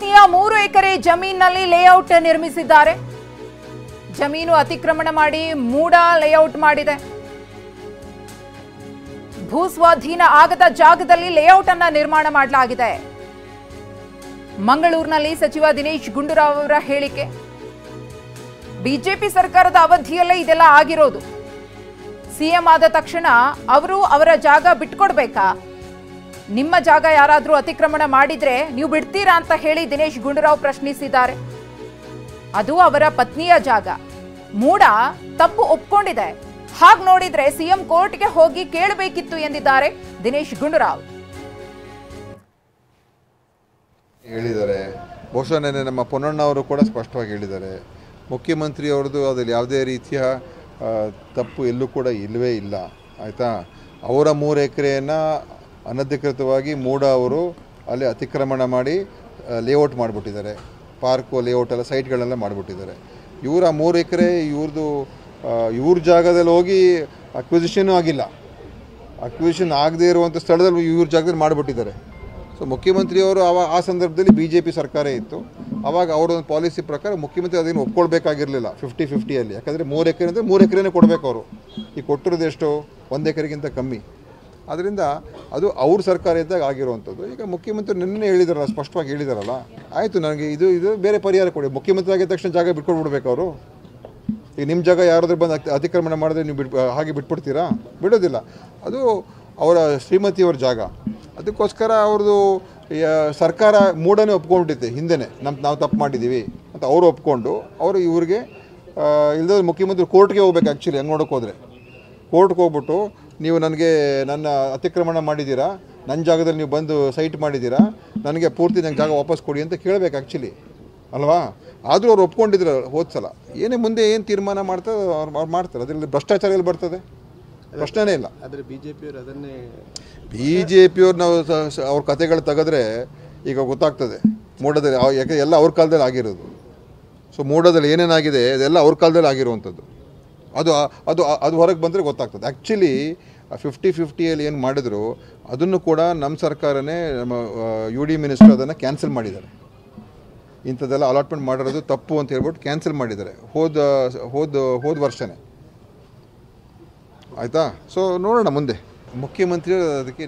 ಪತ್ನಿಯ 3 ಎಕರೆ ಜಮೀನಿನಲ್ಲಿ ಲೇಔಟ್ ನಿರ್ಮಿಸಿದ್ದಾರೆ. ಜಮೀನು ಅತಿಕ್ರಮಣ ಮಾಡಿ ಮೂಡ ಲೇಔಟ್ ಮಾಡಿದೆ. ಭೂಸ್ವಾಧೀನ ಆಗದ ಜಾಗದಲ್ಲಿ ಲೇಔಟ್ ಅನ್ನು ನಿರ್ಮಾಣ ಮಾಡಲಾಗಿದೆ. ಮಂಗಳೂರಿನಲ್ಲಿ ಸಚಿವ ದಿನೇಶ್ ಗುಂಡೂರಾವ್ ಅವರ ಹೇಳಿಕೆ. ಬಿಜೆಪಿ ಸರ್ಕಾರದ ಅವಧಿಯಲ್ಲೇ ಇದೆಲ್ಲ ಆಗಿರೋದು. ಸಿಎಂ ಆದ ತಕ್ಷಣ ಅವರು ಅವರ ಜಾಗ ಬಿಟ್ಕೊಡ್ಬೇಕಾ? ನಿಮ್ಮ ಜಾಗ ಯಾರಾದರೂ ಅತಿಕ್ರಮಣ ಮಾಡಿದ್ರೆ ನೀವು ಬಿಡ್ತೀರಾ ಅಂತ ಹೇಳಿ ದಿನೇಶ್ ಗುಂಡೂರಾವ್ ಪ್ರಶ್ನಿಸಿದ್ದಾರೆ. ಅದು ಅವರ ಪತ್ನಿಯ ಜಾಗ. ಮೂಡ ತಪ್ಪು ಒಪ್ಕೊಂಡಿದೆ. ಹಾಗೆ ನೋಡಿದ್ರೆ ಸಿಎಂ ಕೋರ್ಟ್ಗೆ ಹೋಗಿ ಕೇಳಬೇಕಿತ್ತು ಎಂದಿದ್ದಾರೆ ದಿನೇಶ್ ಗುಂಡೂರಾವ್. ಹೇಳಿದ್ದಾರೆ. ಬಹುಶಃ ನೆನ್ನೆ ನಮ್ಮ ಪೊನ್ನಣ್ಣ ಅವರು ಕೂಡ ಸ್ಪಷ್ಟವಾಗಿ ಹೇಳಿದ್ದಾರೆ. ಮುಖ್ಯಮಂತ್ರಿ ಅವ್ರದ್ದು ಅದ್ರಲ್ಲಿ ಯಾವುದೇ ರೀತಿಯ ತಪ್ಪು ಎಲ್ಲೂ ಕೂಡ ಇಲ್ಲವೇ ಇಲ್ಲ. ಆಯಿತಾ? ಅವರ 3 ಎಕರೆಯನ್ನು ಅನಧಿಕೃತವಾಗಿ ಮೂಡ ಅವರು ಅಲ್ಲಿ ಅತಿಕ್ರಮಣ ಮಾಡಿ ಲೇಔಟ್ ಮಾಡಿಬಿಟ್ಟಿದ್ದಾರೆ. ಪಾರ್ಕು ಲೇಔಟ್ ಎಲ್ಲ ಸೈಟ್ಗಳನ್ನೆಲ್ಲ ಮಾಡಿಬಿಟ್ಟಿದ್ದಾರೆ. ಇವರ 3 ಎಕರೆ ಇವ್ರ ಜಾಗದಲ್ಲಿ ಹೋಗಿ ಅಕ್ವಿಸಿಷನ್ನೂ ಆಗಿಲ್ಲ. ಅಕ್ವಿಸಿಷನ್ ಆಗದೇ ಇರುವಂಥ ಸ್ಥಳದಲ್ಲಿ ಇವ್ರ ಜಾಗದಲ್ಲಿ ಮಾಡಿಬಿಟ್ಟಿದ್ದಾರೆ. ಸೊ ಮುಖ್ಯಮಂತ್ರಿಯವರು ಆ ಸಂದರ್ಭದಲ್ಲಿ BJP ಸರ್ಕಾರ ಇತ್ತು. ಆವಾಗ ಅವರೊಂದು ಪಾಲಿಸಿ ಪ್ರಕಾರ ಮುಖ್ಯಮಂತ್ರಿ ಅದನ್ನು ಒಪ್ಕೊಳ್ಬೇಕಾಗಿರಲಿಲ್ಲ 50-50 ಯಾಕಂದರೆ 3 ಎಕರೆ ಅಂದರೆ 3 ಎಕರೆನೇ ಕೊಡಬೇಕು ಅವರು. ಈಗ ಕೊಟ್ಟಿರೋದು ಎಷ್ಟು? 1 ಎಕರೆಗಿಂತ ಕಮ್ಮಿ. ಅದರಿಂದ ಅದು ಅವ್ರ ಸರ್ಕಾರ ಇದ್ದಾಗ ಆಗಿರುವಂಥದ್ದು. ಈಗ ಮುಖ್ಯಮಂತ್ರಿ ನಿನ್ನೆ ಹೇಳಿದಾರಲ್ಲ, ಸ್ಪಷ್ಟವಾಗಿ ಹೇಳಿದಾರಲ್ಲ, ಆಯಿತು ನನಗೆ ಇದು ಬೇರೆ ಪರಿಹಾರ ಕೊಡಿ. ಮುಖ್ಯಮಂತ್ರಿ ಆಗಿದ ತಕ್ಷಣ ಜಾಗ ಬಿಟ್ಕೊಡ್ಬಿಡ್ಬೇಕು ಅವರು. ಈಗ ನಿಮ್ಮ ಜಾಗ ಯಾರಾದ್ರೂ ಬಂದು ಅತಿಕ್ರಮಣ ಮಾಡಿದ್ರೆ ನೀವು ಹಾಗೆ ಬಿಟ್ಬಿಡ್ತೀರಾ? ಬಿಡೋದಿಲ್ಲ. ಅದು ಅವರ ಶ್ರೀಮತಿಯವ್ರ ಜಾಗ. ಅದಕ್ಕೋಸ್ಕರ ಅವ್ರದ್ದು ಸರ್ಕಾರ ಮೂಡನೇ ಒಪ್ಕೊಂಡಿದ್ದೆ ಹಿಂದೆನೇ ನಾವು ತಪ್ಪು ಮಾಡಿದ್ದೀವಿ ಅಂತ ಅವರು ಒಪ್ಕೊಂಡು ಅವರು ಇವ್ರಿಗೆ ಇಲ್ಲದ ಮುಖ್ಯಮಂತ್ರಿ ಕೋರ್ಟ್ಗೆ ಹೋಗ್ಬೇಕು. ಆ್ಯಕ್ಚುಲಿ ಹೆಂಗೆ ನೋಡೋಕೆ ಹೋದರೆ ಕೋರ್ಟ್ಗೆ ಹೋಗ್ಬಿಟ್ಟು ನೀವು ನನಗೆ ನನ್ನ ಅತಿಕ್ರಮಣ ಮಾಡಿದ್ದೀರಾ, ನನ್ನ ಜಾಗದಲ್ಲಿ ನೀವು ಬಂದು ಸೈಟ್ ಮಾಡಿದ್ದೀರಾ, ನನಗೆ ಪೂರ್ತಿ ನಂಗೆ ಜಾಗ ವಾಪಸ್ ಕೊಡಿ ಅಂತ ಕೇಳಬೇಕು ಆ್ಯಕ್ಚುಲಿ, ಅಲ್ವಾ? ಆದರೂ ಅವ್ರು ಒಪ್ಕೊಂಡಿದ್ರು ಹೋದ ಸಲ. ಏನೇ ಮುಂದೆ ಏನು ತೀರ್ಮಾನ ಮಾಡ್ತಾರೆ ಅವ್ರು ಮಾಡ್ತಾರೆ. ಅದರಲ್ಲಿ ಭ್ರಷ್ಟಾಚಾರ ಎಲ್ಲಿ ಬರ್ತದೆ? ಪ್ರಶ್ನೆನೇ ಇಲ್ಲ. ಆದರೆ BJPಯವ್ರು ನಾವು ಅವ್ರ ಕಥೆಗಳು ತೆಗೆದ್ರೆ ಈಗ ಗೊತ್ತಾಗ್ತದೆ ಮೂಡದಲ್ಲಿ. ಯಾಕೆ ಎಲ್ಲ ಅವ್ರ ಕಾಲದಲ್ಲಿ ಆಗಿರೋದು. ಸೊ ಮೂಡದಲ್ಲಿ ಏನೇನಾಗಿದೆ ಅದೆಲ್ಲ ಅವ್ರ ಕಾಲದಲ್ಲಿ ಆಗಿರುವಂಥದ್ದು. ಅದು ಹೊರಗೆ ಬಂದರೆ ಗೊತ್ತಾಗ್ತದೆ. ಆ್ಯಕ್ಚುಲಿ 50-50 ಏನು ಮಾಡಿದ್ರು ಅದನ್ನು ಕೂಡ ನಮ್ಮ ಸರ್ಕಾರನೇ, ನಮ್ಮ UD ಮಿನಿಸ್ಟರ್ ಅದನ್ನು ಕ್ಯಾನ್ಸಲ್ ಮಾಡಿದ್ದಾರೆ. ಇಂಥದ್ದೆಲ್ಲ ಅಲಾಟ್ಮೆಂಟ್ ಮಾಡಿರೋದು ತಪ್ಪು ಅಂತ ಹೇಳ್ಬಿಟ್ಟು ಕ್ಯಾನ್ಸಲ್ ಮಾಡಿದ್ದಾರೆ ಹೋದ ವರ್ಷನೇ. ಆಯಿತಾ? ಸೊ ನೋಡೋಣ ಮುಂದೆ. ಮುಖ್ಯಮಂತ್ರಿ ಅದಕ್ಕೆ